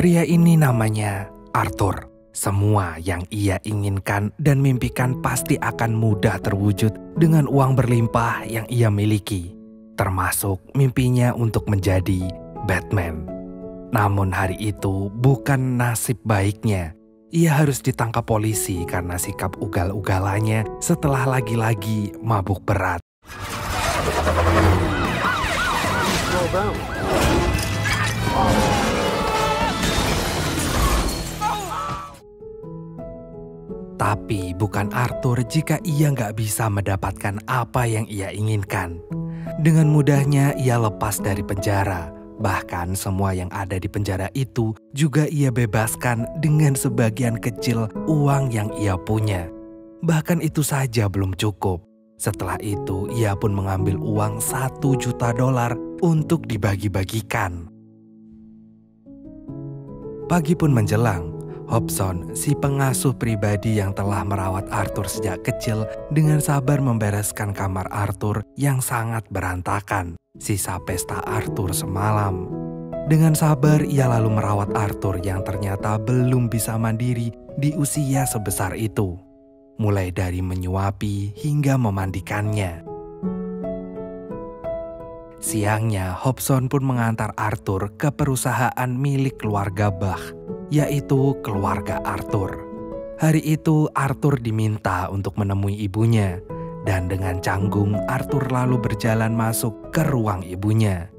Pria ini namanya Arthur. Semua yang ia inginkan dan mimpikan pasti akan mudah terwujud dengan uang berlimpah yang ia miliki, termasuk mimpinya untuk menjadi Batman. Namun hari itu bukan nasib baiknya. Ia harus ditangkap polisi karena sikap ugal-ugalannya setelah lagi-lagi mabuk berat. Tapi bukan Arthur jika ia nggak bisa mendapatkan apa yang ia inginkan. Dengan mudahnya ia lepas dari penjara. Bahkan semua yang ada di penjara itu juga ia bebaskan dengan sebagian kecil uang yang ia punya. Bahkan itu saja belum cukup. Setelah itu ia pun mengambil uang $1 juta untuk dibagi-bagikan. Pagi pun menjelang. Hobson, si pengasuh pribadi yang telah merawat Arthur sejak kecil, dengan sabar membereskan kamar Arthur yang sangat berantakan, sisa pesta Arthur semalam. Dengan sabar ia lalu merawat Arthur yang ternyata belum bisa mandiri di usia sebesar itu, mulai dari menyuapi hingga memandikannya. Siangnya, Hobson pun mengantar Arthur ke perusahaan milik keluarga Bach, yaitu keluarga Arthur. Hari itu Arthur diminta untuk menemui ibunya, dan dengan canggung Arthur lalu berjalan masuk ke ruang ibunya.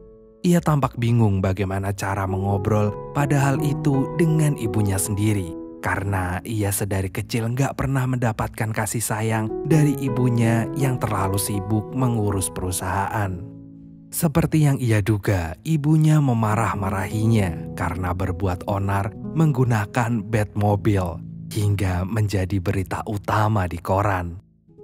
Ia tampak bingung bagaimana cara mengobrol padahal itu dengan ibunya sendiri, karena ia sedari kecil nggak pernah mendapatkan kasih sayang dari ibunya yang terlalu sibuk mengurus perusahaan. Seperti yang ia duga, ibunya memarah-marahinya karena berbuat onar menggunakan Batmobile hingga menjadi berita utama di koran.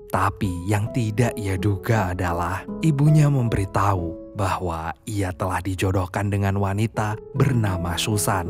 Tapi yang tidak ia duga adalah ibunya memberitahu bahwa ia telah dijodohkan dengan wanita bernama Susan.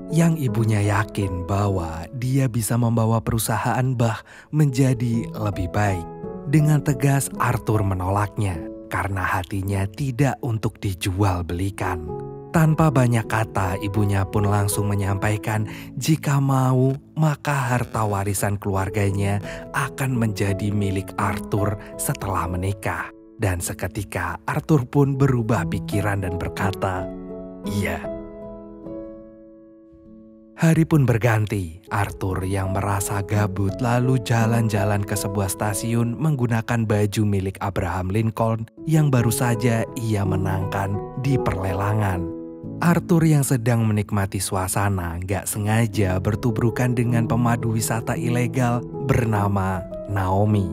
Yang ibunya yakin bahwa dia bisa membawa perusahaan Bach menjadi lebih baik. Dengan tegas Arthur menolaknya. Karena hatinya tidak untuk dijual belikan. Tanpa banyak kata, ibunya pun langsung menyampaikan jika mau, maka harta warisan keluarganya akan menjadi milik Arthur setelah menikah. Dan seketika Arthur pun berubah pikiran dan berkata, "Iya." Hari pun berganti. Arthur yang merasa gabut lalu jalan-jalan ke sebuah stasiun menggunakan baju milik Abraham Lincoln yang baru saja ia menangkan di perlelangan. Arthur yang sedang menikmati suasana gak sengaja bertubrukan dengan pemandu wisata ilegal bernama Naomi.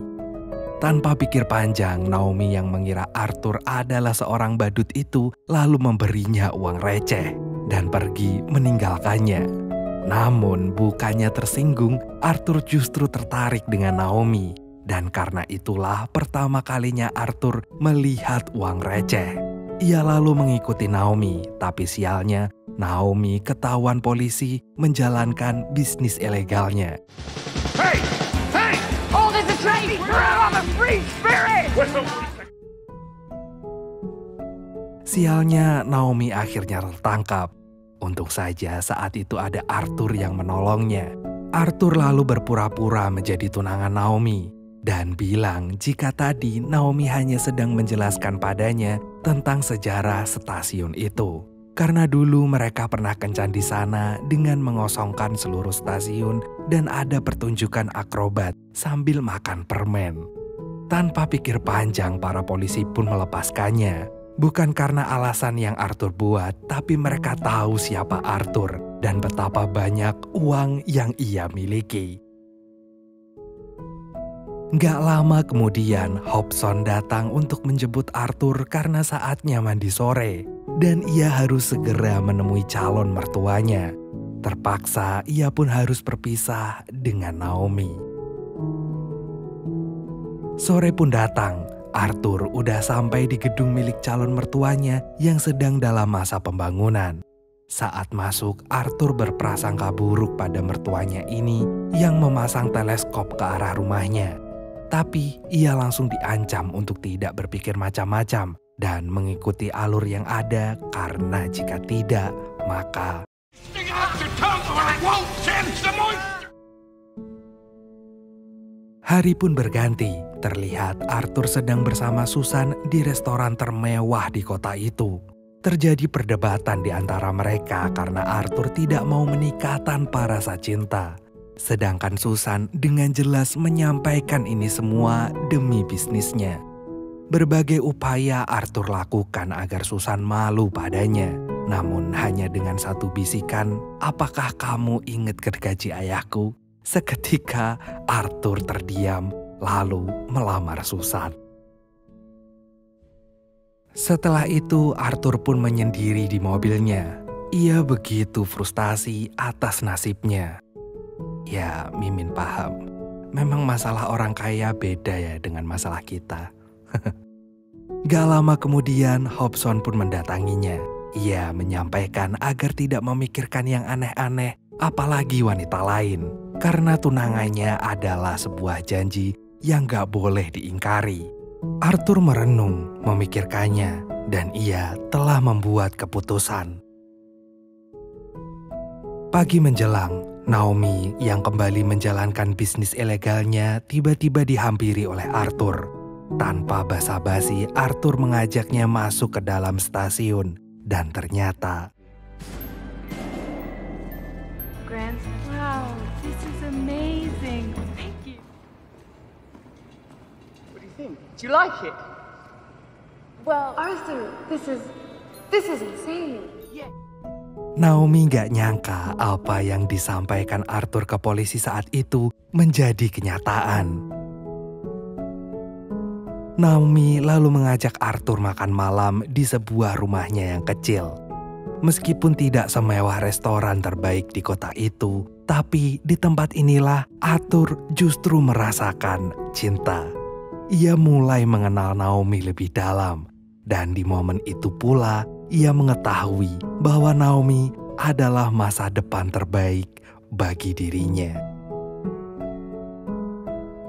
Tanpa pikir panjang, Naomi yang mengira Arthur adalah seorang badut itu lalu memberinya uang receh dan pergi meninggalkannya. Namun bukannya tersinggung, Arthur justru tertarik dengan Naomi. Dan karena itulah pertama kalinya Arthur melihat uang receh. Ia lalu mengikuti Naomi, tapi sialnya Naomi ketahuan polisi menjalankan bisnis ilegalnya. Hey! Hey! Hold it the train! We're out on a free spirit! Sialnya Naomi akhirnya tertangkap. Untung saja saat itu ada Arthur yang menolongnya. Arthur lalu berpura-pura menjadi tunangan Naomi dan bilang jika tadi Naomi hanya sedang menjelaskan padanya tentang sejarah stasiun itu. Karena dulu mereka pernah kencan di sana dengan mengosongkan seluruh stasiun dan ada pertunjukan akrobat sambil makan permen. Tanpa pikir panjang, para polisi pun melepaskannya. Bukan karena alasan yang Arthur buat, tapi mereka tahu siapa Arthur dan betapa banyak uang yang ia miliki. Gak lama kemudian, Hobson datang untuk menjemput Arthur karena saatnya mandi sore. Dan ia harus segera menemui calon mertuanya. Terpaksa ia pun harus berpisah dengan Naomi. Sore pun datang. Arthur udah sampai di gedung milik calon mertuanya yang sedang dalam masa pembangunan. Saat masuk, Arthur berprasangka buruk pada mertuanya ini yang memasang teleskop ke arah rumahnya. Tapi ia langsung diancam untuk tidak berpikir macam-macam dan mengikuti alur yang ada karena jika tidak, maka... I won't sense the moisture! Hari pun berganti. Terlihat Arthur sedang bersama Susan di restoran termewah di kota itu. Terjadi perdebatan di antara mereka karena Arthur tidak mau menikah tanpa rasa cinta. Sedangkan Susan dengan jelas menyampaikan ini semua demi bisnisnya. Berbagai upaya Arthur lakukan agar Susan malu padanya. Namun hanya dengan satu bisikan, "Apakah kamu ingat gergaji ayahku?" Seketika Arthur terdiam lalu melamar Susan. Setelah itu Arthur pun menyendiri di mobilnya. Ia begitu frustasi atas nasibnya. Ya, Mimin paham. Memang masalah orang kaya beda ya dengan masalah kita. Gak lama kemudian Hobson pun mendatanginya. Ia menyampaikan agar tidak memikirkan yang aneh-aneh, apalagi wanita lain. Karena tunangannya adalah sebuah janji yang gak boleh diingkari. Arthur merenung, memikirkannya, dan ia telah membuat keputusan. Pagi menjelang, Naomi yang kembali menjalankan bisnis ilegalnya tiba-tiba dihampiri oleh Arthur. Tanpa basa-basi, Arthur mengajaknya masuk ke dalam stasiun, dan ternyata... Grant, wow, this is amazing. Thank you. What do you think? Do you like it? Well, Arthur, this is insane. Yeah. Naomi gak nyangka apa yang disampaikan Arthur ke polisi saat itu menjadi kenyataan. Naomi lalu mengajak Arthur makan malam di sebuah rumahnya yang kecil. Meskipun tidak semewah restoran terbaik di kota itu, tapi di tempat inilah Arthur justru merasakan cinta. Ia mulai mengenal Naomi lebih dalam, dan di momen itu pula ia mengetahui bahwa Naomi adalah masa depan terbaik bagi dirinya.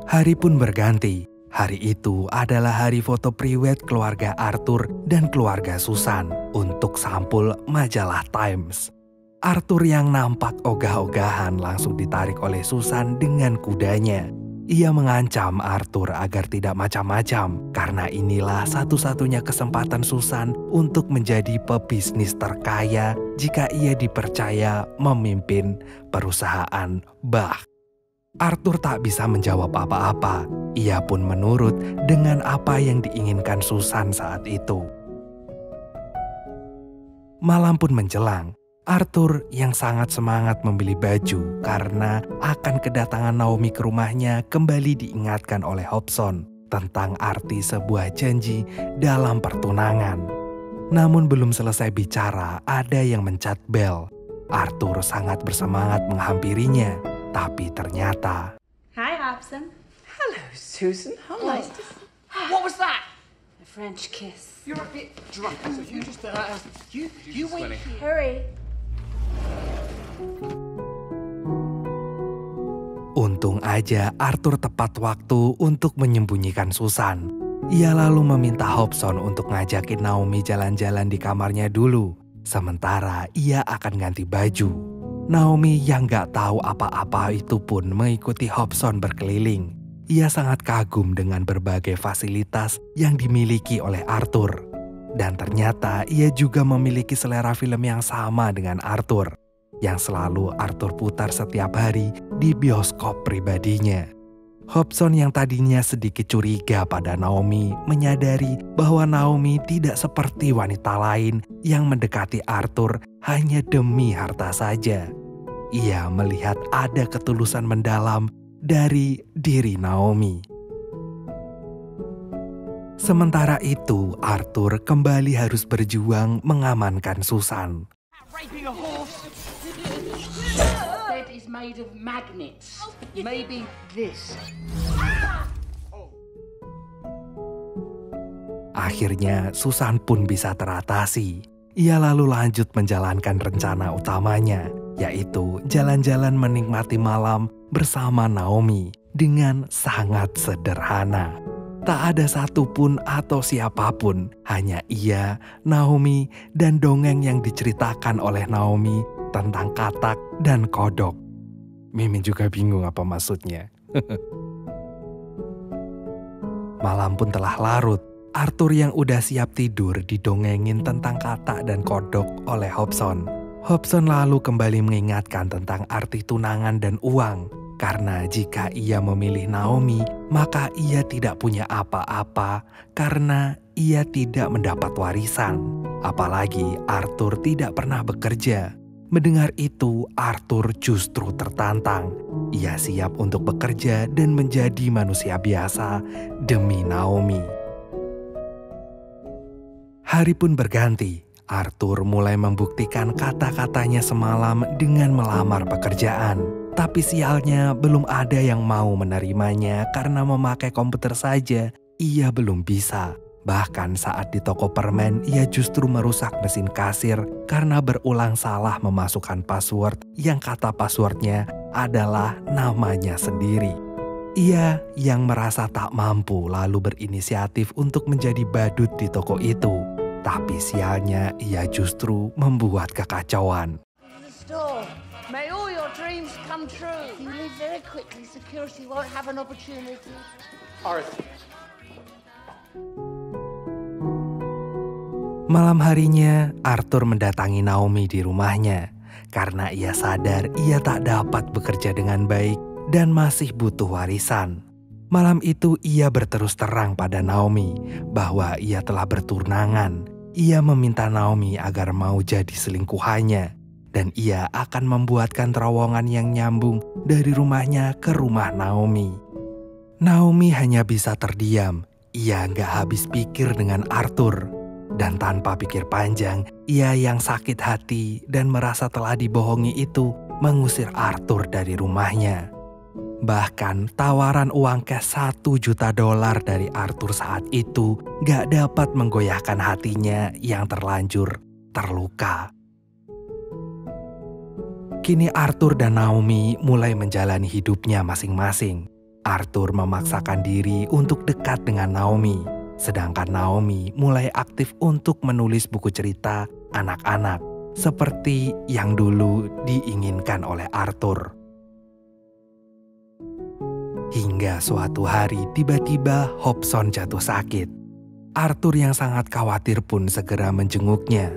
Hari pun berganti. Hari itu adalah hari foto priwet keluarga Arthur dan keluarga Susan untuk sampul majalah Times. Arthur yang nampak ogah-ogahan langsung ditarik oleh Susan dengan kudanya. Ia mengancam Arthur agar tidak macam-macam karena inilah satu-satunya kesempatan Susan untuk menjadi pebisnis terkaya jika ia dipercaya memimpin perusahaan Bach. Arthur tak bisa menjawab apa-apa. Ia pun menurut dengan apa yang diinginkan Susan saat itu. Malam pun menjelang. Arthur yang sangat semangat membeli baju karena akan kedatangan Naomi ke rumahnya kembali diingatkan oleh Hobson tentang arti sebuah janji dalam pertunangan. Namun belum selesai bicara, ada yang mencat bel. Arthur sangat bersemangat menghampirinya, tapi ternyata... Hi, Hobson. Hello, Susan. How nice to see you. What was that? A French kiss. You're a bit drunk, so you just you wait here. Hurry. Untung aja Arthur tepat waktu untuk menyembunyikan Susan. Ia lalu meminta Hobson untuk ngajakin Naomi jalan-jalan di kamarnya dulu. Sementara ia akan ganti baju. Naomi yang gak tahu apa-apa itu pun mengikuti Hobson berkeliling. Ia sangat kagum dengan berbagai fasilitas yang dimiliki oleh Arthur. Dan ternyata ia juga memiliki selera film yang sama dengan Arthur, yang selalu Arthur putar setiap hari di bioskop pribadinya. Hobson yang tadinya sedikit curiga pada Naomi menyadari bahwa Naomi tidak seperti wanita lain yang mendekati Arthur hanya demi harta saja. Ia melihat ada ketulusan mendalam dari diri Naomi. Sementara itu, Arthur kembali harus berjuang mengamankan Susan. Raping a horse. Bed is made of magnets. Maybe this. Akhirnya Susan pun bisa teratasi. Ia lalu lanjut menjalankan rencana utamanya, yaitu jalan-jalan menikmati malam bersama Naomi dengan sangat sederhana. Tak ada satupun atau siapapun, hanya ia, Naomi, dan dongeng yang diceritakan oleh Naomi tentang katak dan kodok. Mimin juga bingung apa maksudnya. Malam pun telah larut. Arthur yang udah siap tidur didongengin tentang katak dan kodok oleh Hobson. Hobson lalu kembali mengingatkan tentang arti tunangan dan uang. Karena jika ia memilih Naomi, maka ia tidak punya apa-apa karena ia tidak mendapat warisan. Apalagi Arthur tidak pernah bekerja. Mendengar itu, Arthur justru tertantang. Ia siap untuk bekerja dan menjadi manusia biasa demi Naomi. Hari pun berganti. Arthur mulai membuktikan kata-katanya semalam dengan melamar pekerjaan. Tapi sialnya belum ada yang mau menerimanya karena memakai komputer saja ia belum bisa. Bahkan saat di toko permen, ia justru merusak mesin kasir karena berulang salah memasukkan password yang kata passwordnya adalah namanya sendiri. Ia yang merasa tak mampu lalu berinisiatif untuk menjadi badut di toko itu. Tapi sialnya ia justru membuat kekacauan. May all your dreams come true. You leave very quickly, security won't have an opportunity. Arthur. Malam harinya, Arthur mendatangi Naomi di rumahnya karena ia sadar ia tak dapat bekerja dengan baik dan masih butuh warisan. Malam itu ia berterus terang pada Naomi bahwa ia telah bertunangan. Ia meminta Naomi agar mau jadi selingkuhannya dan ia akan membuatkan terowongan yang nyambung dari rumahnya ke rumah Naomi. Naomi hanya bisa terdiam. Ia nggak habis pikir dengan Arthur. Dan tanpa pikir panjang, ia yang sakit hati dan merasa telah dibohongi itu mengusir Arthur dari rumahnya. Bahkan tawaran uang cash $1 juta dari Arthur saat itu gak dapat menggoyahkan hatinya yang terlanjur terluka. Kini Arthur dan Naomi mulai menjalani hidupnya masing-masing. Arthur memaksakan diri untuk dekat dengan Naomi. Sedangkan Naomi mulai aktif untuk menulis buku cerita anak-anak seperti yang dulu diinginkan oleh Arthur. Hingga suatu hari tiba-tiba Hobson jatuh sakit. Arthur yang sangat khawatir pun segera menjenguknya.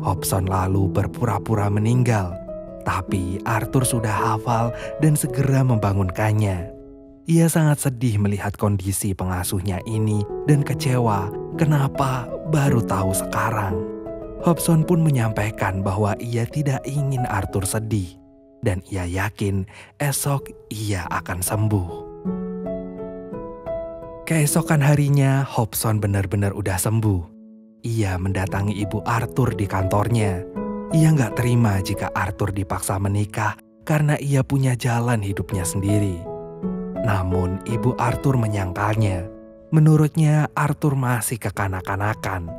Hobson lalu berpura-pura meninggal. Tapi Arthur sudah hafal dan segera membangunkannya. Ia sangat sedih melihat kondisi pengasuhnya ini dan kecewa kenapa baru tahu sekarang. Hobson pun menyampaikan bahwa ia tidak ingin Arthur sedih dan ia yakin esok ia akan sembuh. Keesokan harinya Hobson benar-benar udah sembuh. Ia mendatangi ibu Arthur di kantornya. Ia nggak terima jika Arthur dipaksa menikah karena ia punya jalan hidupnya sendiri. Namun ibu Arthur menyangkalnya. Menurutnya Arthur masih kekanak-kanakan.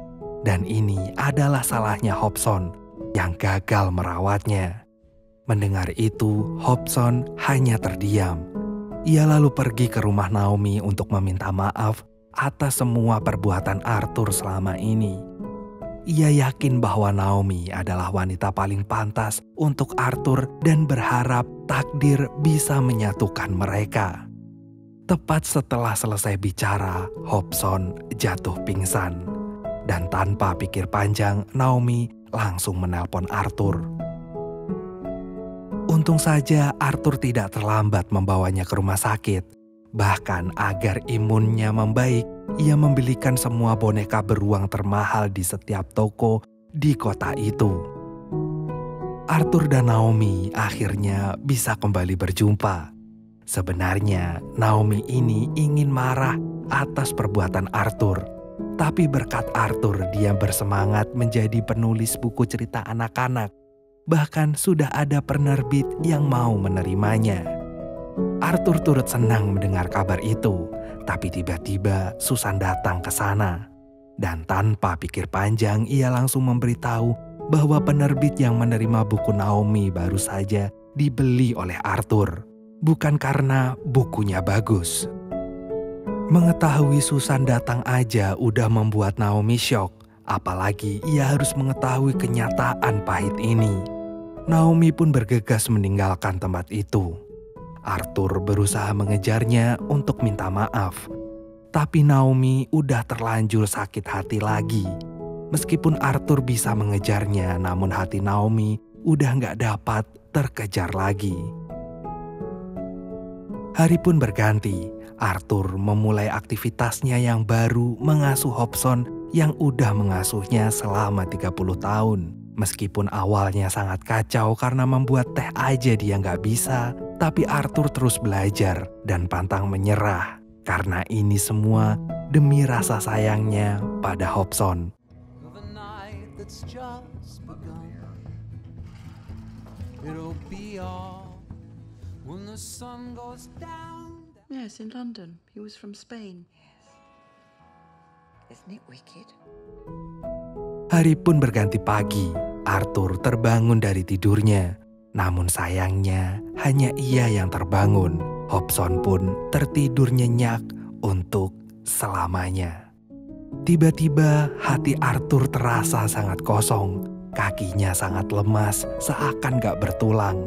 Dan ini adalah salahnya Hobson yang gagal merawatnya. Mendengar itu, Hobson hanya terdiam. Ia lalu pergi ke rumah Naomi untuk meminta maaf atas semua perbuatan Arthur selama ini. Ia yakin bahwa Naomi adalah wanita paling pantas untuk Arthur dan berharap takdir bisa menyatukan mereka. Tepat setelah selesai bicara, Hobson jatuh pingsan. Dan tanpa pikir panjang, Naomi langsung menelpon Arthur. Untung saja Arthur tidak terlambat membawanya ke rumah sakit. Bahkan agar imunnya membaik, ia membelikan semua boneka beruang termahal di setiap toko di kota itu. Arthur dan Naomi akhirnya bisa kembali berjumpa. Sebenarnya Naomi ini ingin marah atas perbuatan Arthur. Tapi berkat Arthur dia bersemangat menjadi penulis buku cerita anak-anak. Bahkan sudah ada penerbit yang mau menerimanya. Arthur turut senang mendengar kabar itu. Tapi tiba-tiba Susan datang ke sana. Dan tanpa pikir panjang ia langsung memberitahu bahwa penerbit yang menerima buku Naomi baru saja dibeli oleh Arthur. Bukan karena bukunya bagus. Mengetahui Susan datang aja udah membuat Naomi syok. Apalagi ia harus mengetahui kenyataan pahit ini. Naomi pun bergegas meninggalkan tempat itu. Arthur berusaha mengejarnya untuk minta maaf. Tapi Naomi udah terlanjur sakit hati lagi. Meskipun Arthur bisa mengejarnya, namun hati Naomi udah gak dapat terkejar lagi. Hari pun berganti. Arthur memulai aktivitasnya yang baru mengasuh Hobson yang udah mengasuhnya selama 30 tahun. Meskipun awalnya sangat kacau karena membuat teh aja dia gak bisa, tapi Arthur terus belajar dan pantang menyerah. Karena ini semua demi rasa sayangnya pada Hobson. Yes, in London. He was from Spain. Isn't it wicked? Hari pun berganti pagi. Arthur terbangun dari tidurnya. Namun sayangnya hanya ia yang terbangun. Hobson pun tertidur nyenyak untuk selamanya. Tiba-tiba hati Arthur terasa sangat kosong. Kakinya sangat lemas, seakan gak bertulang.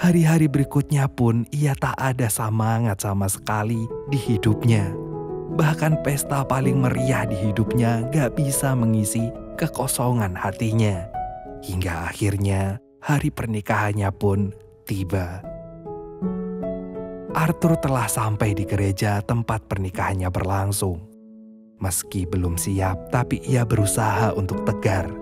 Hari-hari berikutnya pun ia tak ada semangat sama sekali di hidupnya. Bahkan pesta paling meriah di hidupnya gak bisa mengisi kekosongan hatinya. Hingga akhirnya hari pernikahannya pun tiba. Arthur telah sampai di gereja tempat pernikahannya berlangsung. Meski belum siap, tapi ia berusaha untuk tegar.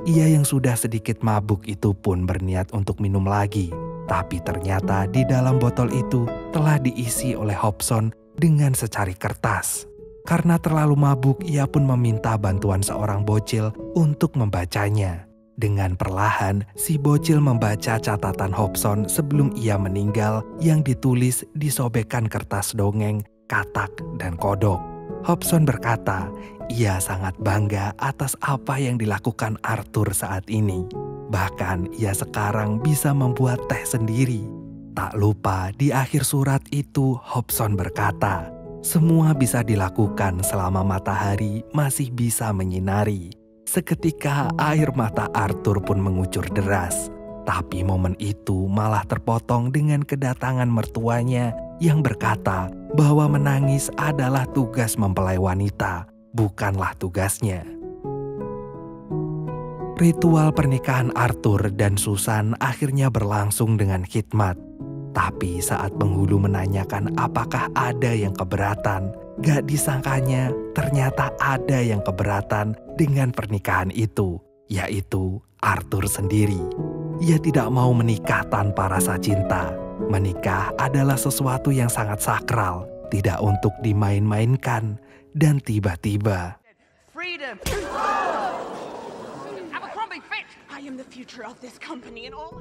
Ia yang sudah sedikit mabuk itu pun berniat untuk minum lagi. Tapi ternyata di dalam botol itu telah diisi oleh Hobson dengan secari kertas. Karena terlalu mabuk, ia pun meminta bantuan seorang bocil untuk membacanya. Dengan perlahan, si bocil membaca catatan Hobson sebelum ia meninggal yang ditulis di sobekan kertas dongeng, katak, dan kodok. Hobson berkata, ia sangat bangga atas apa yang dilakukan Arthur saat ini. Bahkan ia sekarang bisa membuat teh sendiri. Tak lupa di akhir surat itu Hobson berkata, semua bisa dilakukan selama matahari masih bisa menyinari. Seketika air mata Arthur pun mengucur deras. Tapi momen itu malah terpotong dengan kedatangan mertuanya yang berkata bahwa menangis adalah tugas mempelai wanita, bukanlah tugasnya. Ritual pernikahan Arthur dan Susan akhirnya berlangsung dengan khidmat. Tapi saat penghulu menanyakan apakah ada yang keberatan, gak disangkanya ternyata ada yang keberatan dengan pernikahan itu, yaitu Arthur sendiri. Ia tidak mau menikah tanpa rasa cinta. Menikah adalah sesuatu yang sangat sakral, tidak untuk dimain-mainkan, dan tiba-tiba Freedom! Abercrombie Fitch! I am the future of this company and all...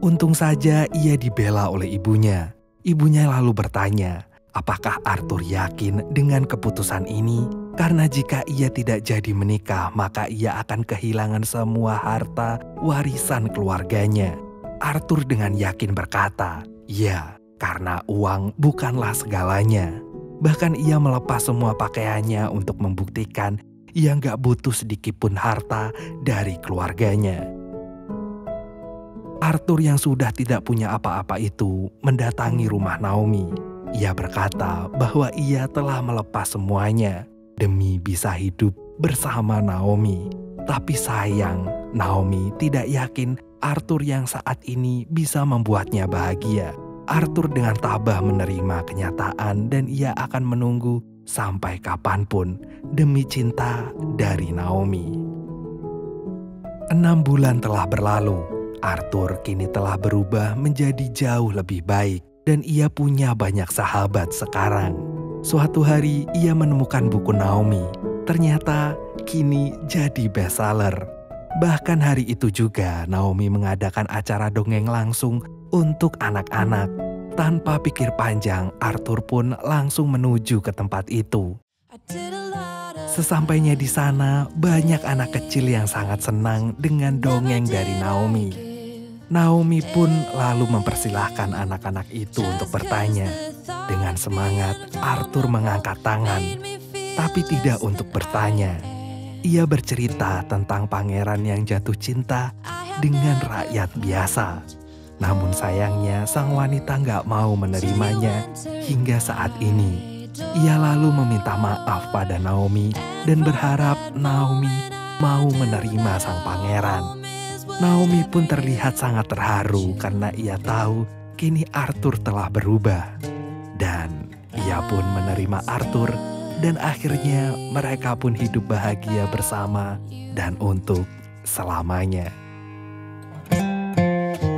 untung saja ia dibela oleh ibunya. Ibunya lalu bertanya, apakah Arthur yakin dengan keputusan ini? Karena jika ia tidak jadi menikah, maka ia akan kehilangan semua harta warisan keluarganya. Arthur dengan yakin berkata, ya, karena uang bukanlah segalanya. Bahkan ia melepas semua pakaiannya untuk membuktikan ia gak butuh sedikitpun harta dari keluarganya. Arthur yang sudah tidak punya apa-apa itu mendatangi rumah Naomi. Ia berkata bahwa ia telah melepas semuanya demi bisa hidup bersama Naomi. Tapi sayang, Naomi tidak yakin Arthur yang saat ini bisa membuatnya bahagia. Arthur dengan tabah menerima kenyataan dan ia akan menunggu sampai kapanpun demi cinta dari Naomi. 6 bulan telah berlalu. Arthur kini telah berubah menjadi jauh lebih baik dan ia punya banyak sahabat sekarang. Suatu hari ia menemukan buku Naomi. Ternyata kini jadi bestseller. Bahkan hari itu juga Naomi mengadakan acara dongeng langsung untuk anak-anak. Tanpa pikir panjang, Arthur pun langsung menuju ke tempat itu. Sesampainya di sana, banyak anak kecil yang sangat senang dengan dongeng dari Naomi. Naomi pun lalu mempersilahkan anak-anak itu untuk bertanya. Dengan semangat, Arthur mengangkat tangan, tapi tidak untuk bertanya. Ia bercerita tentang pangeran yang jatuh cinta dengan rakyat biasa. Namun sayangnya sang wanita nggak mau menerimanya hingga saat ini. Ia lalu meminta maaf pada Naomi dan berharap Naomi mau menerima sang pangeran. Naomi pun terlihat sangat terharu karena ia tahu kini Arthur telah berubah. Dan ia pun menerima Arthur dan akhirnya mereka pun hidup bahagia bersama dan untuk selamanya.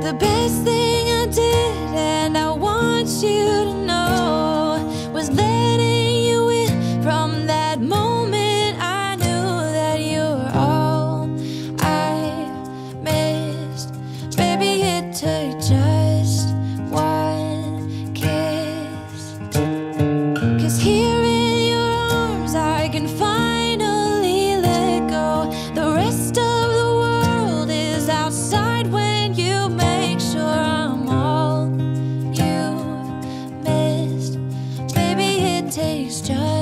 The best thing I did, and I want you to know, was letting you in. From that moment I knew that you were all I missed. Baby, it took just one kiss. 'Cause here in your arms I can finally let go. The rest of the world is outside when you make sure I'm all you missed. Baby, it takes just